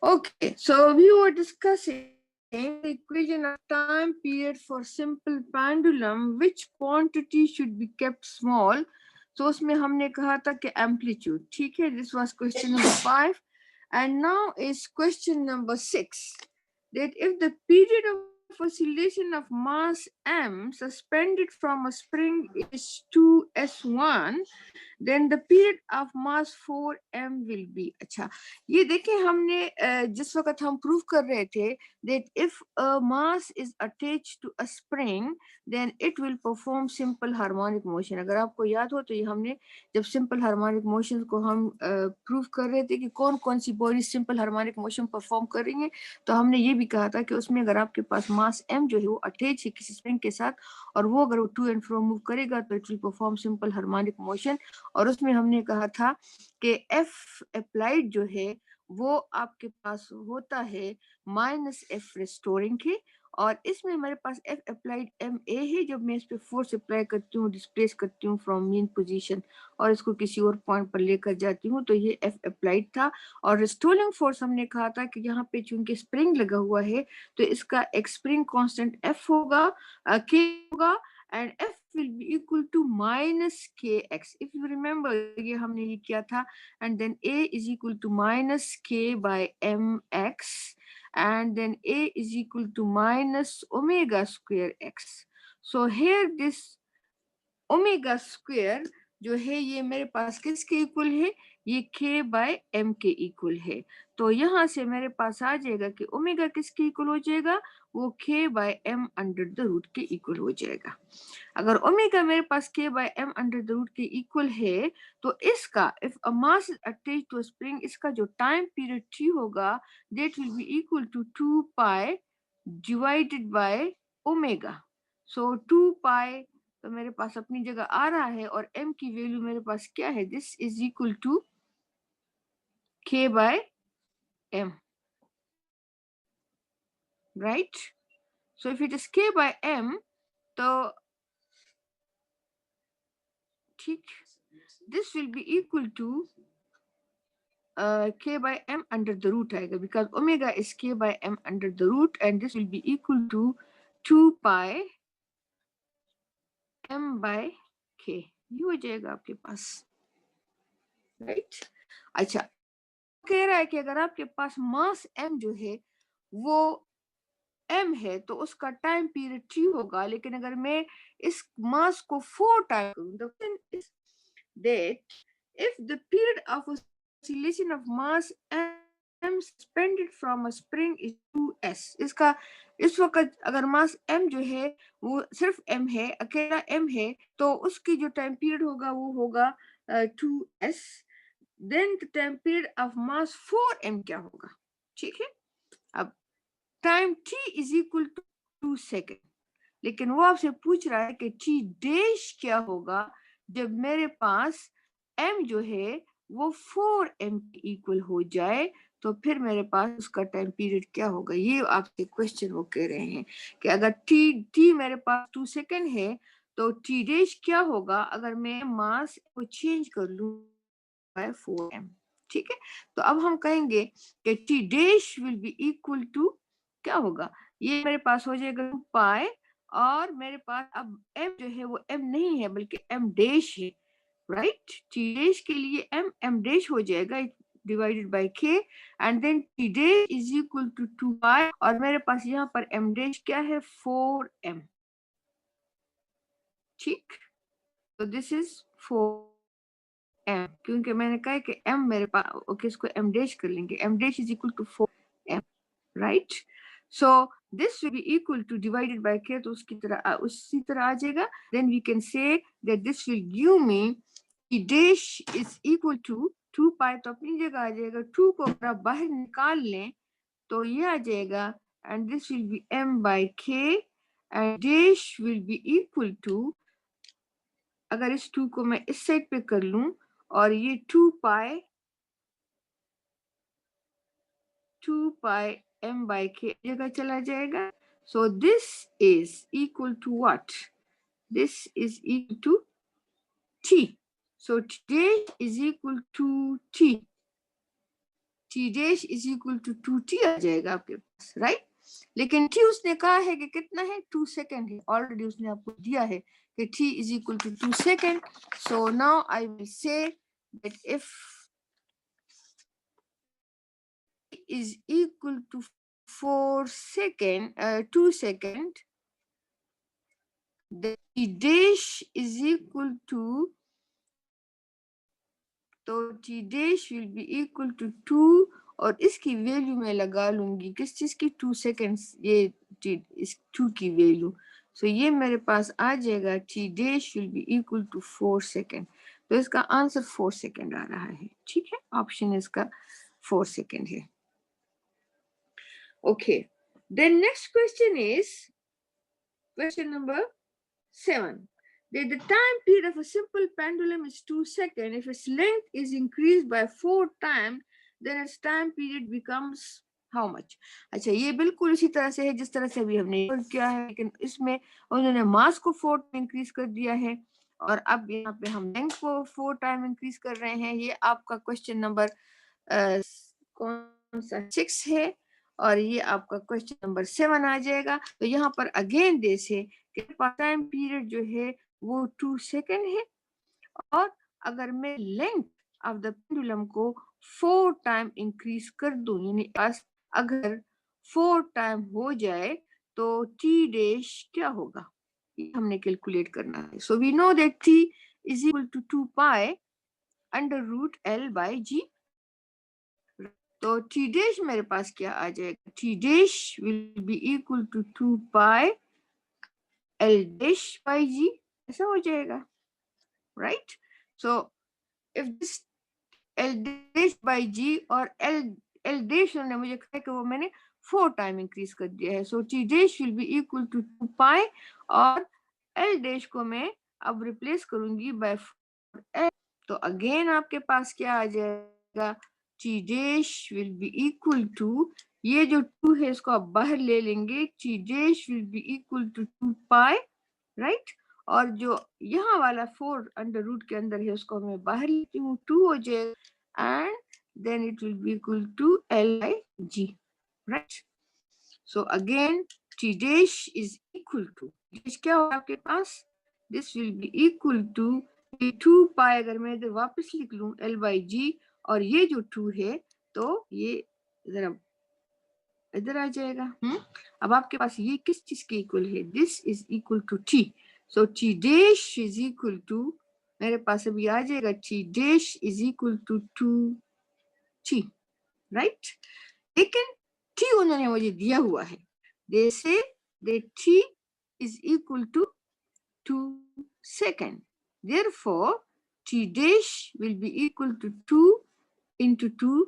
Okay, so we were discussing the equation of time period for simple pendulum, which quantity should be kept small. So उसमें हमने कहा था कि amplitude, ठीक है? This was question number 5, and now is question number 6. That if the period of oscillation of mass m suspended from a spring is 2s1, then the period of mass 4m will be. अच्छा, ये देखिए हमने जिस वक्त हम prove कर रहे थे that if a mass is attached to a spring then it will perform simple harmonic motion. अगर आपको याद हो तो ये हमने जब simple harmonic motion को हम प्रूव कर रहे थे कि कौन कौन सी body simple harmonic motion perform कर रही है, तो हमने ये भी कहा था कि उसमें अगर आपके पास मास m जो है वो अटैच है किसी स्प्रिंग के साथ और वो अगर वो टू एंड फ्रो मूव करेगा तो it will perform simple harmonic motion. और उसमें हमने कहा था कि एफ अप्लाइड जो है वो आपके पास होता है माइनस एफ रिस्टोरिंग के, और इसमें हमारे पास एफ अप्लाइड एम ए है जब मैं इस पे फोर्स अप्लाई करती हूँ, डिस्प्लेस करती हूँ फ्रॉम मीन पोजीशन और इसको किसी और पॉइंट पर लेकर जाती हूँ, तो ये एफ अप्लाइड था। और रिस्टोरिंग फोर्स हमने कहा था कि यहाँ पे चूंकि स्प्रिंग लगा हुआ है तो इसका एक स्प्रिंग कांस्टेंट एफ होगा, के होगा, and f will be equal to minus kx. If you remember, ये हमने ये किया था, and then a is equal to minus k by mx, and then a is equal to minus omega square x. So here this omega square जो है ये मेरे पास किसके इक्वल है, ये k बाय m के इक्वल है। तो यहाँ से मेरे पास आ जाएगा कि ओमेगा किसके इक्वल हो जाएगा, वो k by m under the root के इक्वल हो जाएगा। अगर ओमेगा मेरे पास k by m under the root के इक्वल है तो इसका if a mass is attached to a spring, इसका जो टाइम पीरियड t होगा that will be equal to 2 pi divided by omega. So 2 pi तो मेरे पास अपनी जगह आ रहा है और m की वैल्यू मेरे पास क्या है, this is equal to k by m, right? So if it is k by m तो ठीक, this will be equal to k by m under the root आएगा because omega is k by m under the root and this will be equal to 2 pi m by k, ये हो जाएगा आपके पास, right? अच्छा, कह रहा है कि अगर आपके पास मास m जो है वो m है तो उसका टाइम पीरियड t होगा, लेकिन अगर मैं इस मास को 4 टाइम करूं, the question is that if the period of oscillation of mass m suspended from a spring is 2s, इसका इस वक्त अगर मास m जो है वो सिर्फ m है, अकेला m है, तो उसकी जो टाइम पीरियड होगा वो होगा 2s, then the time period of mass 4m क्या होगा, ठीक है? अब time t is equal to 2 second, लेकिन वो आपसे पूछ रहा है कि t डैश क्या होगा जब मेरे पास m जो है वो 4m के इक्वल हो जाए, तो फिर मेरे पास उसका टाइम पीरियड क्या होगा, ये आपसे क्वेश्चन वो कह रहे हैं कि अगर t मेरे पास 2 सेकेंड है तो t डैश क्या होगा अगर मैं मास को चेंज कर लूं बाय 4m, ठीक है? तो अब हम कहेंगे कि t dash will be equal to क्या होगा, ये मेरे पास हो जाएगा 2 पाई, और मेरे पास अब m जो है वो m नहीं है बल्कि m डैश है, राइट? t डैश के लिए m डैश हो जाएगा divided by k, and then t dash is equal to 2 pi, और मेरे पास यहाँ पर m डैश क्या है, 4m, ठीक? तो दिस इज 4m, क्योंकि मैंने कहा कि m मेरे पास, ओके इसको m डैश कर लेंगे, m dash is equal to 4m, right? So this will be equal to divided by k, तो उसकी तरह उसी तरह आ जाएगा, then we can say that this will give me t dash is equal to 2 pi, तो अपनी जगह आ जाएगा, 2 को अगर आप बाहर निकाल लें तो ये आ जाएगा, and this will be m by k, and dash will be equal to, अगर इस 2 को मैं इस साइड पे कर लूं और ये 2 पाई m by k जगह चला जाएगा, so this is equal to what, this is equal to t, so t is equal to t, t dash is equal to 2t आ जाएगा आपके पास, राइट। लेकिन t उसने कहा है कि कितना है, 2 सेकेंड है, ऑलरेडी उसने आपको दिया है कि t is equal to 2 second. So now I will say that if is equal to 2 second, the t dash is equal to, तो t dash will be equal to 2 और इसकी वैल्यू मैं लगा लूंगी किस चीज की, 2 सेकेंड्स, ये इस 2 की वैल्यू। सो ये मेरे पास आ जाएगा t dash will be equal to 4 second. तो इसका आंसर 4 सेकेंड आ रहा है, ठीक है, ऑप्शन इसका 4 सेकेंड है। Okay, then next question is question number 7. That the time period of a simple pendulum is 2 seconds. If its length is increased by 4 times, then its time period becomes how much? अच्छा, ये बिल्कुल इसी तरह से है जिस तरह से अभी हमने किया है, लेकिन इसमें उन्होंने मास को 4 इंक्रीज कर दिया है और अब यहाँ पे हम लेंथ को 4 टाइम इंक्रीज कर रहे हैं। ये आपका क्वेश्चन नंबर कौन सा 6 है और ये आपका क्वेश्चन नंबर 7 आ जाएगा। तो यहाँ पर अगेन जैसे टाइम पीरियड जो है वो 2 सेकेंड है और अगर मैं लेंथ ऑफ द पेंडुलम को 4 टाइम इंक्रीज कर दूं, यानी अगर 4 टाइम हो जाए तो टी डैश क्या होगा, ये हमने कैलकुलेट करना है। So we know that T is equal to 2 pi under root L by G. तो टी डैश मेरे पास क्या आ जाएगा, T dash will be equal to 2 pi L dash by G, ऐसा हो जाएगा, right. So if this L dash by G और एल डैश ने मुझे कहा कि वो मैंने 4 टाइम इंक्रीज कर दिया है। So T dash will be equal to 2 pi और एल डैश को मैं अब रिप्लेस करूंगी बाय 4 तो अगेन आपके पास क्या आ जाएगा, T dash will be equal to, ये जो 2 है इसको आप बाहर ले लेंगे, t dash will be equal to 2 pi, right. और जो यहाँ वाला 4 अंडर रूट के अंदर है उसको मैं बाहर लेती हूँ, 2 हो जाएगा and then it will be equal to L by G, right. So again T dash is equal to, क्या होगा आपके पास, this will be equal to 2 pi, अगर मैं इधर वापस लिख लूं एल बाई जी और ये जो 2 है तो ये जरा इधर आ जाएगा। अब आपके पास ये किस चीज के इक्वल है, this is equal to T. So T dash is equal to, मेरे पास अभी आ जाएगा T dash is equal to 2 T, right. लेकिन टी उन्होंने मुझे दिया हुआ है, they say they T is equal to 2 second, therefore t dash will be equal to 2 into 2,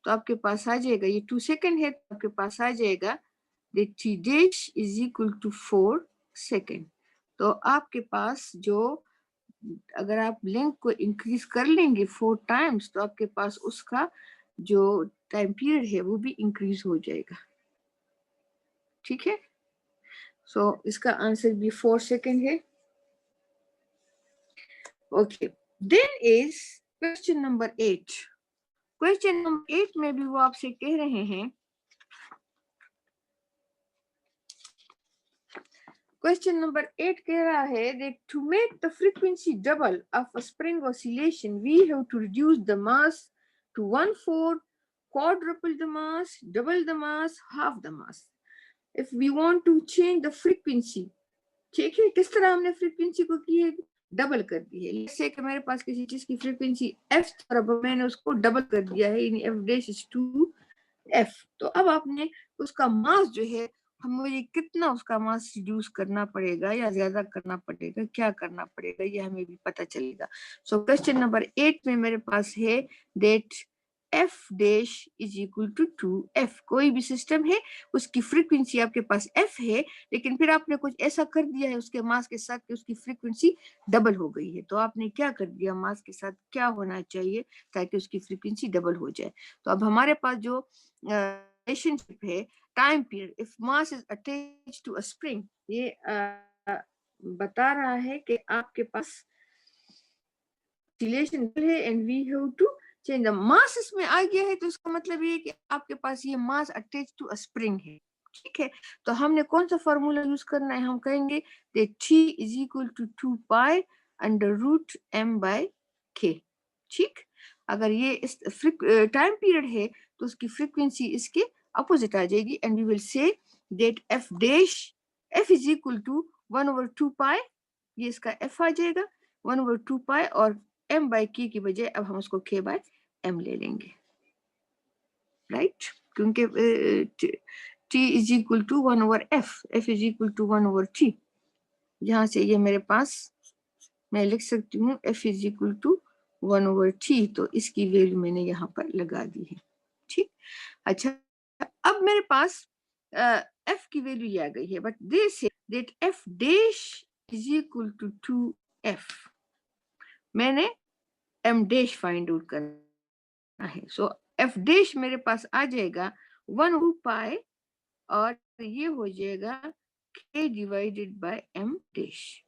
तो आपके पास आ जाएगा, ये 2 सेकेंड है तो आपके पास आ जाएगा t dash is equal to 4 second. तो आपके पास जो, अगर आप लेंथ को इंक्रीज कर लेंगे 4 टाइम्स तो आपके पास उसका जो टाइम पीरियड है वो भी इंक्रीज हो जाएगा, ठीक है। सो इसका आंसर भी 4 सेकेंड है। Okay, then is question number 8। Question number 8 में भी वो आपसे कह रहे हैं, क्वेश्चन नंबर 8 कह रहा है that to make the frequency double of a spring oscillation we have to reduce the mass to 1/4, quadruple the mass, double the mass, half the mass. If we want to change the frequency, ठीक है, किस तरह हमने frequency को की है, double कर दी है। जैसे कि मेरे पास किसी चीज की फ्रीक्वेंसी f और अब मैंने उसको डबल कर दिया है, यानी f डैश इज 2f। तो अब आपने उसका मास जो है, हम मुझे कितना उसका मास रिड्यूस करना पड़ेगा या ज्यादा करना पड़ेगा, क्या करना पड़ेगा, ये हमें भी पता चलेगा। सो क्वेश्चन नंबर 8 में मेरे पास है that f dash is equal to 2f। कोई भी सिस्टम है उसकी फ्रीक्वेंसी आपके पास f है, लेकिन फिर आपने कुछ ऐसा कर दिया है उसके मास के साथ कि उसकी फ्रीक्वेंसी डबल हो गई है। तो आपने क्या कर दिया, मास के साथ क्या होना चाहिए ताकि उसकी फ्रीक्वेंसी डबल हो जाए। तो अब हमारे पास जो रिलेशनशिप है, time period if mass is attached to a spring, ये बता रहा है कि आपके पास रिलेशन है and we have to change the mass इसमें आ गया है, तो इसका मतलब ये है कि आपके पास ये mass attach to a spring है। ठीक है, तो हमने कौन सा फॉर्मूला यूज करना है, हम कहेंगे T is equal to 2 pi under root m by k। ठीक, अगर ये इस टाइम पीरियड है तो उसकी फ्रीक्वेंसी इसके अपोजिट आ जाएगी, and we will say that f dash f is equal to 1/2 pi, ये इसका f आ जाएगा 1/2 पाई, और m बाय k की बजाय अब हम उसको k बाय m ले लेंगे, राइट, क्योंकि t is equal to 1/f, f is equal to 1/t। यहाँ से ये मेरे पास मैं लिख सकती हूँ f is equal to 1/t, तो इसकी वैल्यू मैंने यहाँ पर लगा दी है। ठीक, अच्छा, अब मेरे पास f की वैल्यू ये आ गई है, but they say that f dash is equal to 2f, मैंने m डैश फाइंड आउट करना है। सो f डैश मेरे पास आ जाएगा 1/2 पाई, और ये हो जाएगा k divided bye m dash.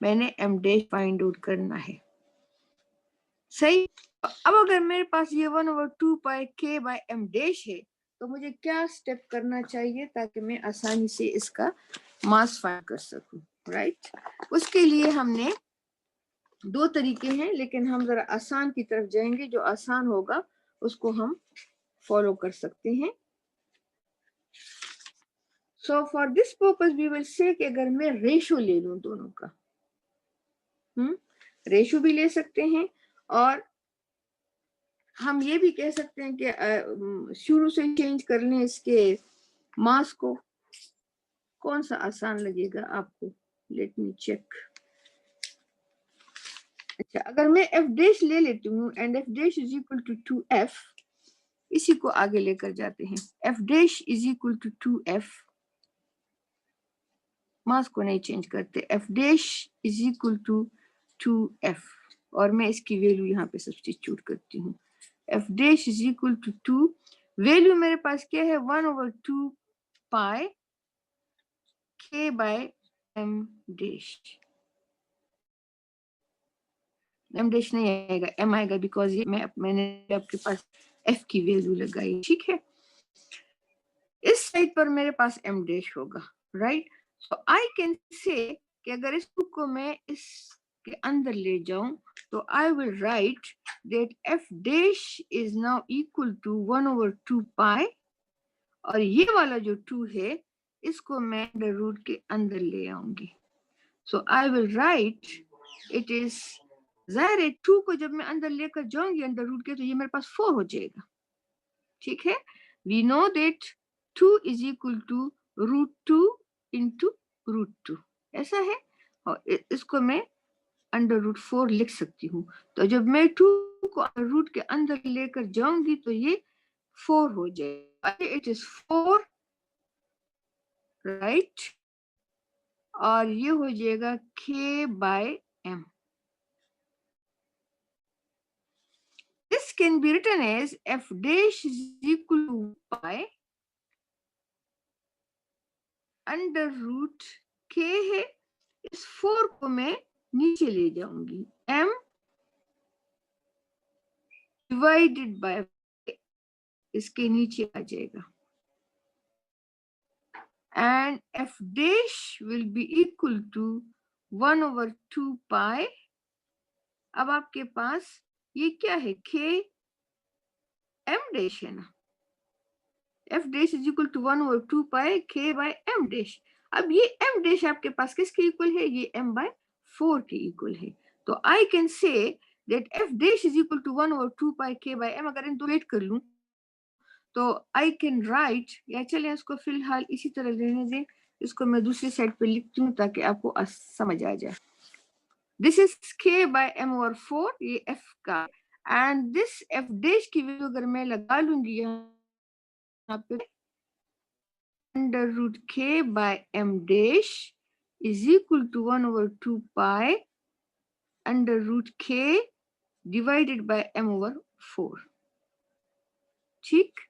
मैंने m डैश फाइंड आउट करना है, सही। अब अगर मेरे पास ये 1/2 pi k by m dash है, तो मुझे क्या स्टेप करना चाहिए ताकि मैं आसानी से इसका मास फाइंड कर सकूं, राइट। उसके लिए हमने दो तरीके हैं, लेकिन हम जरा आसान की तरफ जाएंगे, जो आसान होगा उसको हम फॉलो कर सकते हैं। So for this purpose we will say कि अगर मैं रेशो ले लूं दोनों का, रेशो भी ले सकते हैं, और हम ये भी कह सकते हैं कि शुरू से चेंज कर लें इसके मास को। कौन सा आसान लगेगा आपको, लेट मी चेक। अच्छा, अगर मैं f डैश ले लेती हूँ and f dash is equal to 2f, इसी को आगे लेकर जाते हैं। f dash is equal to 2f, mass को नहीं चेंज करते, f dash is equal to 2f, और मैं इसकी वैल्यू यहाँ पे सब्स्टिट्यूट करती हूँ। f dash is equal to 2, value मेरे पास क्या है 1/2 pi k by m dash. m dash नहीं आएगा, m आएगा, बिकॉज ये मैंने आपके पास f की वैल्यू लगाई। ठीक है, इस साइड पर मेरे पास m डैश होगा, राइट। सो आई कैन से कि अगर इसको मैं इसके अंदर ले जाऊं, तो I will write that f dash is now equal to 1/2 pi, और ये वाला जो 2 है इसको मैं अंडर रूट के अंदर ले आऊंगी। So I will write it is, जाहिर है 2 को जब मैं अंदर लेकर जाऊंगी अंडर रूट के, तो ये मेरे पास 4 हो जाएगा। ठीक है, we know that 2 is equal to √2 into √2, ऐसा है, और इसको मैं अंडर रूट 4 लिख सकती हूँ। तो जब मैं 2 को रूट के अंदर लेकर जाऊंगी तो ये 4 हो जाएगा, इट इज 4, राइट, और ये हो जाएगा k by m। This can be written as f dash is equal to pi under root k है, इस 4 को मैं नीचे ले जाऊंगी, m डिवाइडेड बाय इसके नीचे आ जाएगा, and f dash will be equal to 1/2 pi. अब आपके पास ये क्या है, k m डैश है ना, f dash is equal to 1/2 pi k by m dash. अब ये m डैश आपके पास किसके इक्वल है, ये m बाय 4 के इक्वल है। तो I can say that f dash is equal to 1/2 pi k by m। अगर इनको कर लूं तो आई कैन राइट, या चलिए इसको फिलहाल इसी तरह लेने दें, इसको मैं दूसरी साइड पे लिखती हूँ ताकि आपको समझ आ जाए। This is k bye m/4, ये f का, एंड दिस f डैश की वैल्यू अगर मैं लगा लूंगी यहाँ पे, under root k by m dash is equal to 1/2 pi under root k divided by m/4। ठीक,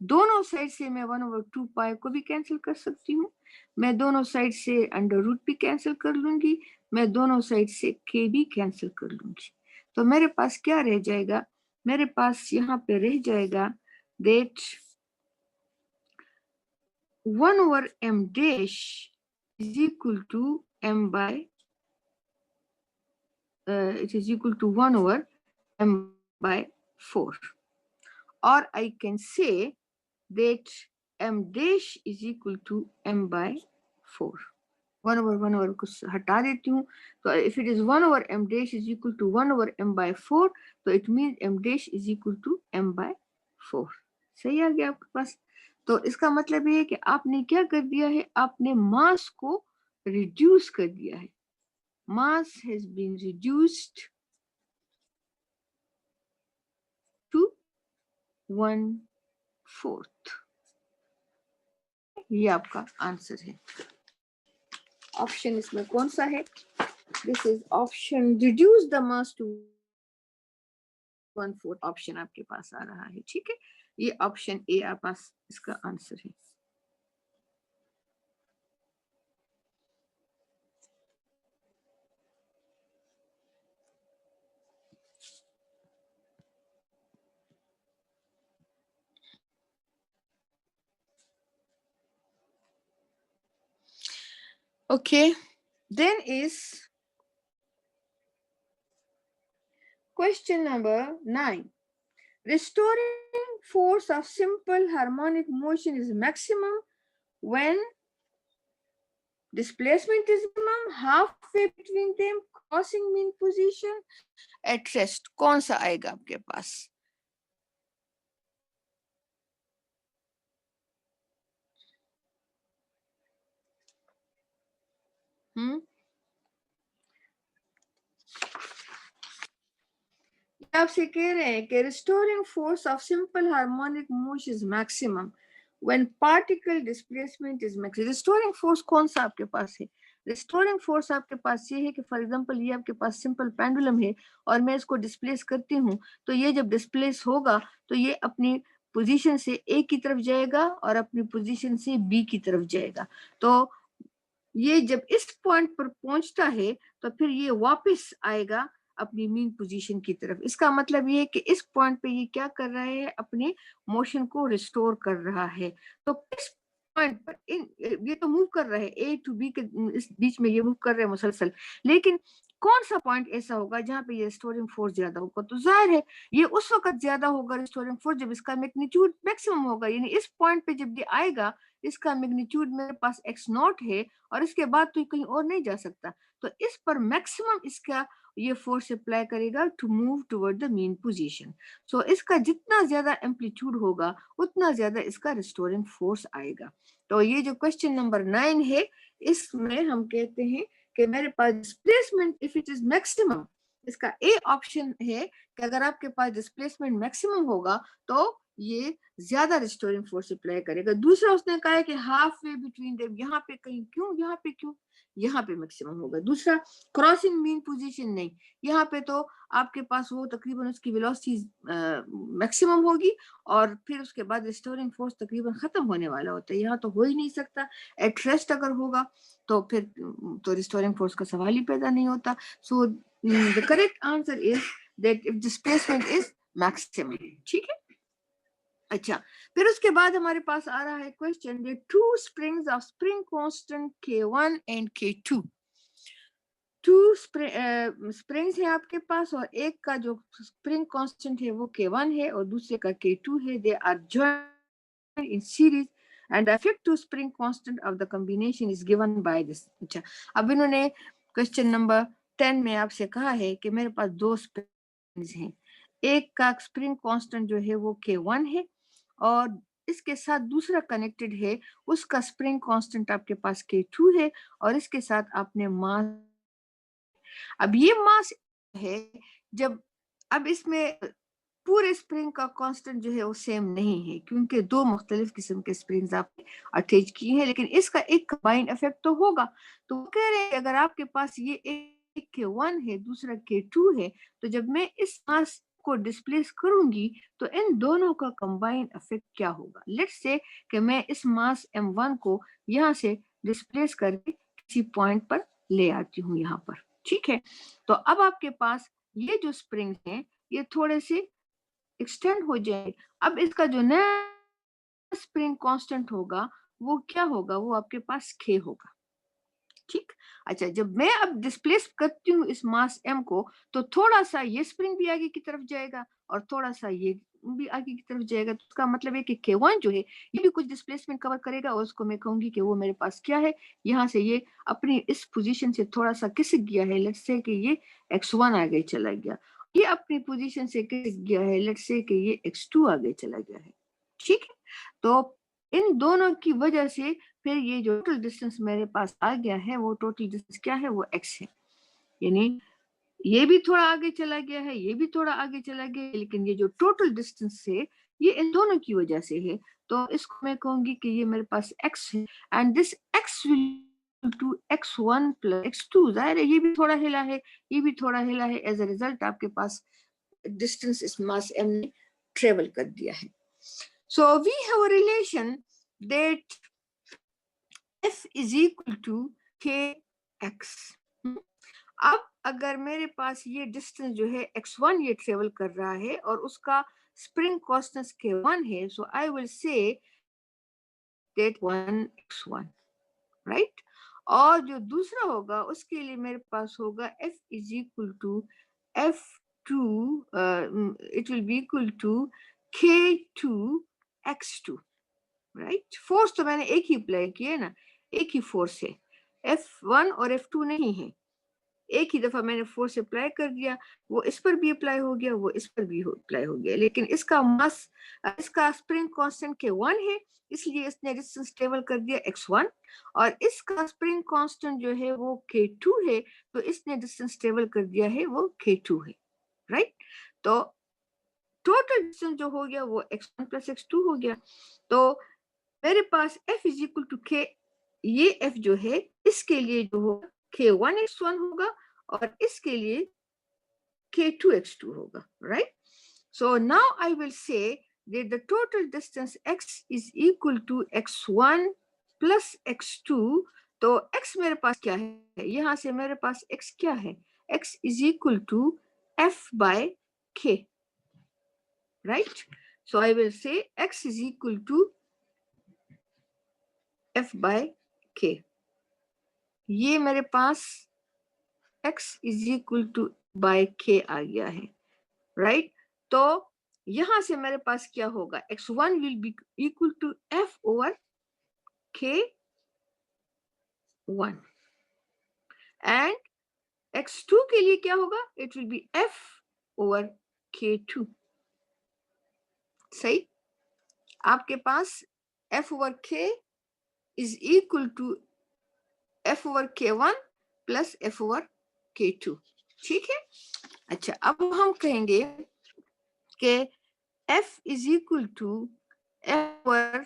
दोनों साइड से मैं 1/2 पाई को भी कैंसिल कर सकती हूँ, मैं दोनों साइड से अंडर रूट भी कैंसिल कर लूंगी, मैं दोनों साइड से k भी कैंसिल कर लूंगी, तो मेरे पास क्या रह जाएगा, मेरे पास यहाँ पे रह जाएगा that 1 over m dash is equal to m by it is equal to 1 over m by 4, or I can say that m dash is equal to m by 4. 1 over कुछ हटा देती हूँ, तो if it is 1 over m dash is equal to 1 over m by 4, तो it means m dash is equal to m by 4. सही आ गया आपके पास। तो इसका मतलब ये है कि आपने क्या कर दिया है, आपने मास को रिड्यूस कर दिया है। Mass has been reduced to 1/4। ये आपका आंसर है। ऑप्शन इसमें कौन सा है? This is option reduce the mass to 1/4 option आपके पास आ रहा है। ठीक है, ये ऑप्शन ए आपके पास इसका आंसर है। Okay, then is question number 9. Restoring force of simple harmonic motion is maximum when displacement is minimum, halfway between them, crossing mean position, at rest. कौन सा आएगा आपके पास? आपसे कह रहे हैं कि restoring force of simple harmonic motion is maximum when particle displacement is maximum. Restoring force कौन सा आपके पास है? Restoring force आपके पास ये है कि फॉर एग्जांपल ये आपके पास सिंपल पेंडुलम है और मैं इसको डिस्प्लेस करती हूँ, तो ये जब डिस्प्लेस होगा तो ये अपनी पोजीशन से ए की तरफ जाएगा और अपनी पोजीशन से बी की तरफ जाएगा। तो ये जब इस पॉइंट पर पहुंचता है तो फिर ये वापस आएगा अपनी मीन पोजीशन की तरफ। इसका मतलब ये है कि इस पॉइंट पे ये क्या कर रहा है, अपने मोशन को रिस्टोर कर रहा है। तो किस पॉइंट पर ये तो मूव कर रहा है, ए टू बी के इस बीच में ये मूव कर रहे हैं मुसलसल, लेकिन कौन सा पॉइंट ऐसा होगा जहां पे ये रिस्टोरिंग फोर्स ज्यादा होगा? तो जाहिर है ये उस वक्त ज्यादा होगा रिस्टोरिंग फोर्स जब इसका मैग्नीट्यूड मैक्सिमम होगा, यानी इस पॉइंट पे जब ये आएगा, इसका मैग्नीट्यूड मेरे पास x नॉट है और इसके बाद तो कहीं और नहीं जा सकता, तो इस पर मैक्सिमम इसका ये फोर्स अप्लाई करेगा to move toward the mean position. So इसका जितना ज्यादा एम्पलीट्यूड होगा उतना ज्यादा इसका रिस्टोरिंग फोर्स आएगा। तो ये जो क्वेश्चन नंबर 9 है, इसमें हम कहते हैं कि मेरे पास displacement if it is maximum, इसका ए ऑप्शन है कि अगर आपके पास डिस्प्लेसमेंट मैक्सिमम होगा तो ये ज्यादा रिस्टोरिंग फोर्स अप्लाई करेगा। दूसरा उसने कहा है कि हाफ वे बिटवीन देम, यहाँ पे कहीं क्यों, यहाँ पे क्यों, यहाँ पे मैक्सिमम होगा। दूसरा क्रॉसिंग मीन पोजीशन नहीं, यहाँ पे तो आपके पास वो तकरीबन उसकी वेलोसिटी मैक्सिमम होगी और फिर उसके बाद रिस्टोरिंग फोर्स तकरीबन खत्म होने वाला होता है, यहाँ तो हो ही नहीं सकता। एट रेस्ट अगर होगा तो फिर तो रिस्टोरिंग फोर्स का सवाल ही पैदा नहीं होता। So the correct answer is that if displacement is maximum. ठीक है, अच्छा, फिर उसके बाद हमारे पास आ रहा है question, the two springs of spring constant K1 and K2। Two springs है आपके पास और एक का जो स्प्रिंग कांस्टेंट है वो K1 है और दूसरे का K2 है। They are joined in series and the effective spring constant of the combination is given by this. अच्छा, अब इन्होंने क्वेश्चन नंबर 10 में आपसे कहा है कि मेरे पास दो स्प्रिंग्स हैं, एक का स्प्रिंग कांस्टेंट जो है वो K1 है और इसके साथ दूसरा कनेक्टेड है, उसका स्प्रिंग कांस्टेंट आपके पास K2 है और इसके साथ आपने मास, अब ये मास है जब, अब इसमें पूरे स्प्रिंग का कांस्टेंट जो है वो सेम नहीं है क्योंकि दो मुख्तलिफ किस्म के स्प्रिंग्स आपने अटैच किए हैं, लेकिन इसका एक कंबाइंड इफेक्ट तो होगा। तो वो कह रहे हैं अगर आपके पास ये एक K1 है दूसरा K2 है, तो जब मैं इस मास को डिस्प्लेस करूंगी तो इन दोनों का कंबाइंड इफेक्ट क्या होगा। लेट्स से कि मैं इस मास M1 को यहाँ से डिस्प्लेस करके किसी पॉइंट पर ले आती हूँ यहाँ पर, ठीक है। तो अब आपके पास ये जो स्प्रिंग है ये थोड़े से एक्सटेंड हो जाए। अब इसका जो नया स्प्रिंग कांस्टेंट होगा वो क्या होगा, वो आपके पास k होगा, ठीक। अच्छा, जब मैं अब डिस्प्लेस करती हूँ इस मास m को, तो थोड़ा सा ये स्प्रिंग भी आगे की तरफ जाएगा और थोड़ा सा ये भी आगे की तरफ जाएगा। तो इसका मतलब है कि K1 जो है ये भी कुछ डिस्प्लेसमेंट कवर करेगा और उसको मैं कहूंगी कि वो मेरे पास क्या है, यहाँ से ये अपनी इस पोजीशन से थोड़ा सा खिसक गया है, लेट्स से कि ये x1 आगे चला गया, ये अपनी पोजीशन से खिसक गया है, लेट्स से कि ये x2 आगे चला गया है, ठीक है। तो इन दोनों की वजह से फिर ये जो टोटल डिस्टेंस मेरे पास आ गया है वो टोटल डिस्टेंस क्या है, वो x है। यानी ये भी थोड़ा आगे चला गया है, ये भी थोड़ा आगे चला गया है, लेकिन ये जो टोटल डिस्टेंस है ये इन दोनों की वजह से है। तो इसको मैं कहूंगी कि ये मेरे पास x है and this x will to x1 plus x2। जाहिर है ये भी थोड़ा हिला है, ये भी थोड़ा हिला है, एज अ रिजल्ट आपके पास डिस्टेंस इस मास m ने ट्रेवल कर दिया है। So we have a relation that f is equal to kx। अब अगर मेरे पास ये डिस्टेंस जो है x1 ये ट्रेवल कर रहा है और उसका स्प्रिंग कांस्टेंट k1 है, so I will say that 1x1, right. और जो दूसरा होगा उसके लिए मेरे पास होगा f is equal to f2, it will be equal to k2 x2, right. Force तो मैंने एक ही अप्लाई किया ना, एक ही फोर्स है, F1 और F2 नहीं है, एक ही दफा मैंने फोर्स अप्लाई कर दिया, वो इस पर भी अप्लाई हो गया, वो इस पर भी अप्लाई हो गया। लेकिन इसका मास, इसका स्प्रिंग कांस्टेंट K1 है, इसलिए इसने डिस्टेंस ट्रेवल कर दिया x1, और इसका स्प्रिंग कांस्टेंट जो है वो K2 है, तो इसने डिस्टेंस ट्रेवल कर दिया है वो K2 है, राइट। तो टोटल डिस्टेंस जो हो गया वो x1 प्लस x2 हो गया। तो मेरे पास f is equal to k, ये f जो है इसके लिए जो होगा k1 x1 होगा और इसके लिए k2 x2 होगा, right. So now I will से that the total distance x is equal to x1 plus x2। तो x मेरे पास क्या है, यहाँ से मेरे पास x क्या है, x is equal to f by k, right? So I will say x is equal to f by k। ये मेरे पास x is equal to by k आ गया है, राइट। तो यहां से मेरे पास क्या होगा, x1 will be equal to f over k1 and x2 के लिए क्या होगा, it will be f over k2, सही। आपके पास f over k is equal to f over k1 plus f over k2, ठीक है। अच्छा, अब हम कहेंगे कि f is equal to f over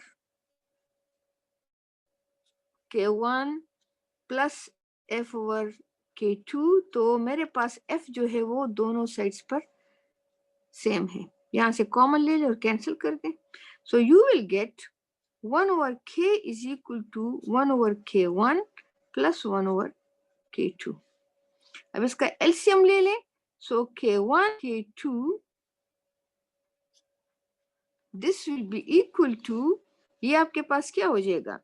k1 plus f over k2। तो मेरे पास f जो है वो दोनों साइड्स पर सेम है, यहाँ से कॉमन ले लें और कैंसिल कर दें। So you will get 1 over k is equal to 1 over k1 plus 1 over k2। अब इसका एलसीएम ले लें, so k1 k2 this will be equal to, ये आपके पास क्या हो जाएगा,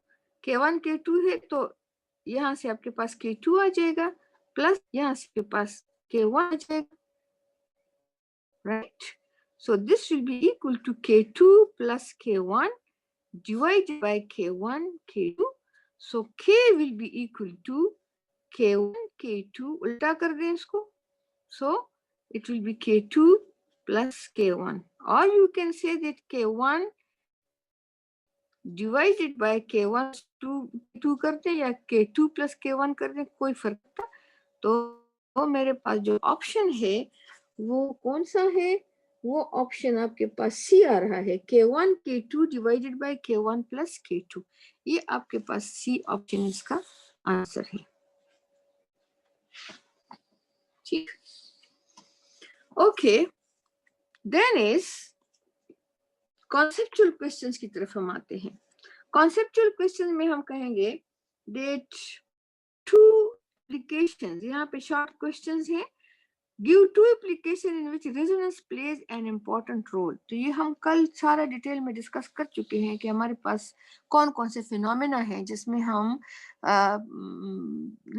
k1 k2 है तो यहाँ से आपके पास k2 आ जाएगा प्लस यहाँ से आपके पास k1 आ जाएगा, right. So this will be equal to k2 plus k1 divided by k1 k2। So k will be equal to k1 k2, उल्टा कर दें इसको, so it will be k2 plus k1, or you can say that k1 divided by k1 2 कर दें या k2 plus k1 कर दें, कोई फर्क था। तो मेरे पास जो ऑप्शन है वो कौन सा है, वो ऑप्शन आपके पास सी आ रहा है, k1 k2 divided by k1 plus k2। ये आपके पास सी ऑप्शन इसका आंसर है, ठीक। Okay, then is conceptual questions की तरफ हम आते हैं। कॉन्सेप्चुअल क्वेश्चन में हम कहेंगे that two applications, यहाँ पे शॉर्ट क्वेश्चंस हैं. Give two application in which resonance plays an important role. तो ये हम कल सारा डिटेल में डिस्कस कर चुके हैं कि हमारे पास कौन कौन से फिनोमेना हैं जिसमें हम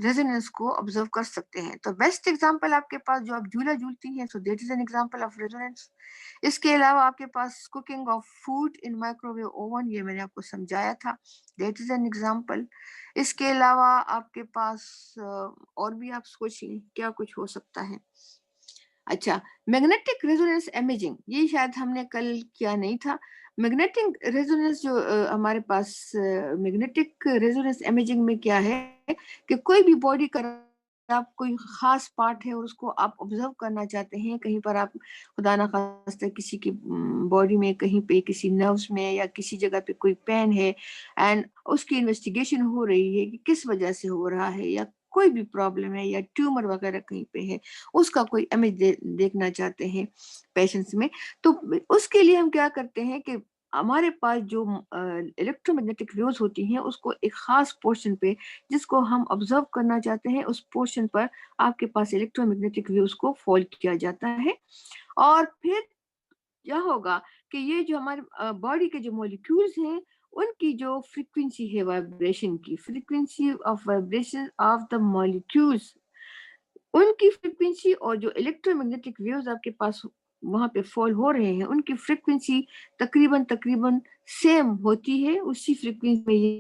रेजोनेंस को ऑब्जर्व कर सकते हैं. तो बेस्ट एग्जांपल आपके पास जो आप झूला झूलती हैं, so that is an example of resonance. इसके अलावा आपके पास cooking of food in microwave oven, ये मैंने आपको समझाया था, दैट इज एन एग्जांपल. इसके अलावा आपके पास और भी आप सोच लें क्या कुछ हो सकता है. अच्छा, मैग्नेटिक रेजोनेंस इमेजिंग, ये शायद हमने कल किया नहीं था. मैग्नेटिक रेजोनेंस जो हमारे पास मैग्नेटिक रेजोनेंस इमेजिंग में क्या है कि कोई भी बॉडी का आप कोई खास पार्ट है और उसको आप ऑब्जर्व करना चाहते हैं, कहीं पर आप खुदा ना खास्ता किसी की बॉडी में कहीं पे किसी नर्व्स में या किसी जगह पे कोई पेन है एंड उसकी इन्वेस्टिगेशन हो रही है कि किस वजह से हो रहा है, या कोई भी प्रॉब्लम है या ट्यूमर वगैरह कहीं पे है, उसका कोई इमेज देखना चाहते हैं पेशेंट्स में. तो उसके लिए हम क्या करते हैं कि हमारे पास जो इलेक्ट्रोमैग्नेटिक वेव्स होती हैं उसको एक खास पोर्शन पे जिसको हम ऑब्जर्व करना चाहते हैं, उस पोर्शन पर आपके पास इलेक्ट्रोमैग्नेटिक वेव्स को फॉल किया जाता है. और फिर क्या होगा कि ये जो हमारे बॉडी के जो मॉलिक्यूल्स हैं उनकी जो फ्रीक्वेंसी है, वाइब्रेशन की frequency of vibration of the molecules, उनकी फ्रीक्वेंसी और जो इलेक्ट्रोमैग्नेटिक वेव्स आपके पास वहां पे फॉल हो रहे हैं उनकी फ्रीक्वेंसी तकरीबन तकरीबन सेम होती है. उसी फ्रीक्वेंसी में ये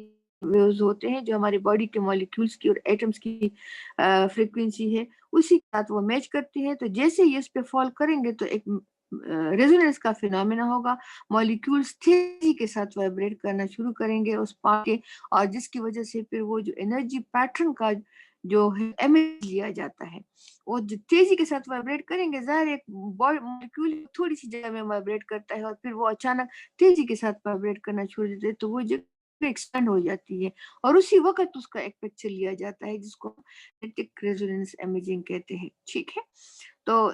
वेव्स होते हैं जो हमारी बॉडी के मॉलिक्यूल्स की और एटम्स की फ्रीक्वेंसी है, उसी के साथ वो मैच करती है. तो जैसे ही इस पे फॉल करेंगे तो एक रेजोनेंस का फिनोमेना होगा, मॉलिक्यूल्स तेजी के साथ वाइब्रेट करना शुरू करेंगे उस पार्ट के, और जिसकी वजह से फिर वो जो एनर्जी पैटर्न का जो है इमेज लिया जाता है, और जो तेजी के साथ वाइब्रेट करेंगे, ज़ाहिर एक मॉलिक्यूल थोड़ी सी जगह में वाइब्रेट करता है और फिर वो अचानक तेजी के साथ वाइब्रेट करना छोड़ देते हैं, तो वो जगह एक्सपेंड हो जाती है और उसी वक्त उसका एक पिक्चर लिया जाता है जिसको मैग्नेटिक रेजोनेंस इमेजिंग कहते हैं. ठीक है, तो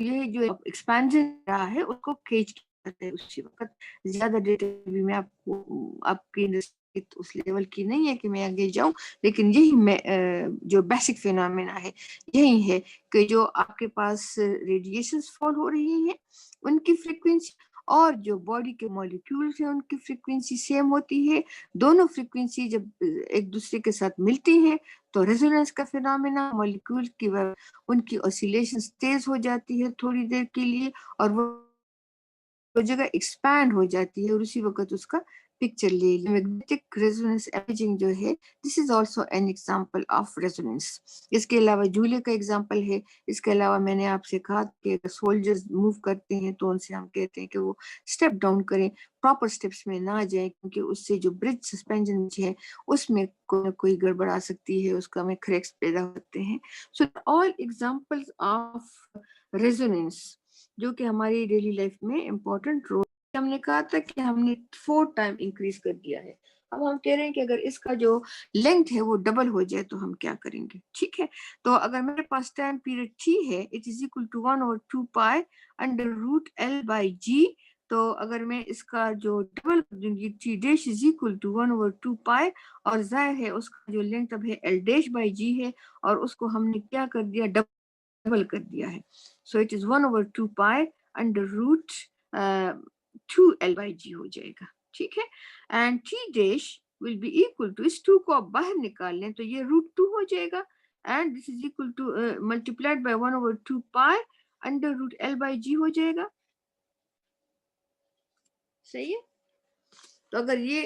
ये जो एक्सपेंशन रहा है उसको केज कहते हैं उसी वक्त. ज्यादा डिटेल भी मैं आपको आपकी उस लेवल की नहीं है कि मैं आगे जाऊं, लेकिन यही मैं जो बेसिक फिनोमेना है यही है कि जो आपके पास रेडिएशंस फॉल हो रही हैं उनकी फ्रीक्वेंसी और जो बॉडी के मॉलिक्यूल्स हैं उनकी फ्रीक्वेंसी सेम होती है. दोनों फ्रीक्वेंसी जब एक दूसरे के साथ मिलती हैं तो रेजोनेंस का फिनोमेना, मॉलिक्यूल की उनकी ऑसिलेशंस तेज हो जाती है थोड़ी देर के लिए और वो जगह एक्सपैंड हो जाती है और उसी वक्त उसका पिक्चर ले लिया. मैग्नेटिक रेजोनेंस इमेजिंग जो है this is also an example of resonance. इसके अलावा झूले का एग्जांपल है. इसके अलावा मैंने आपसे कहा कि अगर सोल्जर्स मूव करते हैं तो उनसे हम कहते हैं कि वो स्टेप डाउन करें, प्रॉपर स्टेप्स में ना जाए, क्योंकि उससे जो ब्रिज सस्पेंशन है उसमें कोई गड़बड़ आ सकती है, उसका में क्रैक्स पैदा होते हैं. So all examples of resonance जो कि हमारी डेली लाइफ में इम्पोर्टेंट रोल. हमने कहा था कि हमने 4 टाइम इंक्रीज कर दिया है, अब हम कह रहे हैं कि अगर इसका जो लेंथ है वो डबल हो जाए तो हम क्या करेंगे. ठीक है, तो अगर मेरे पास टाइम पीरियड t है, it is equal to 1/2 pi under root l by g. तो अगर मैं इसका जो डबल कर दूंगी, t dash is equal to 1/2 pi, और जाहिर है उसका जो लेंथ अब है l डैश बाई g है, और उसको हमने क्या कर दिया, डबल कर दिया है. So it is 1/2 pi under root 2l by g हो जाएगा. ठीक है, and t dash will be equal to, इस 2 को आप बाहर निकाल लें तो ये √2 हो जाएगा, and this is equal to multiplied by 1/2 pi under root l by g हो जाएगा. सही है, तो अगर ये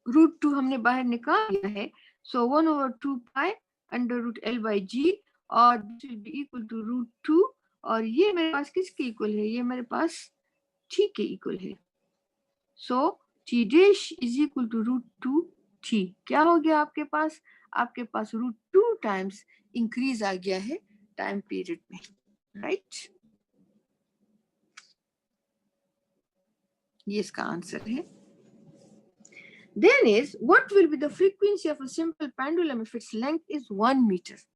√2 हमने बाहर निकाल लिया है, so 1/2 pi under root l by g, और this will be equal to √2, और ये मेरे पास किसके इक्वल है, ये मेरे पास t के इक्वल है. So t dash is equal to √2 t. क्या हो गया आपके पास √2 टाइम्स इंक्रीज आ गया है टाइम पीरियड में, राइट. ये इसका आंसर है. Then is what will be the frequency of a simple pendulum if its length is 1 meter?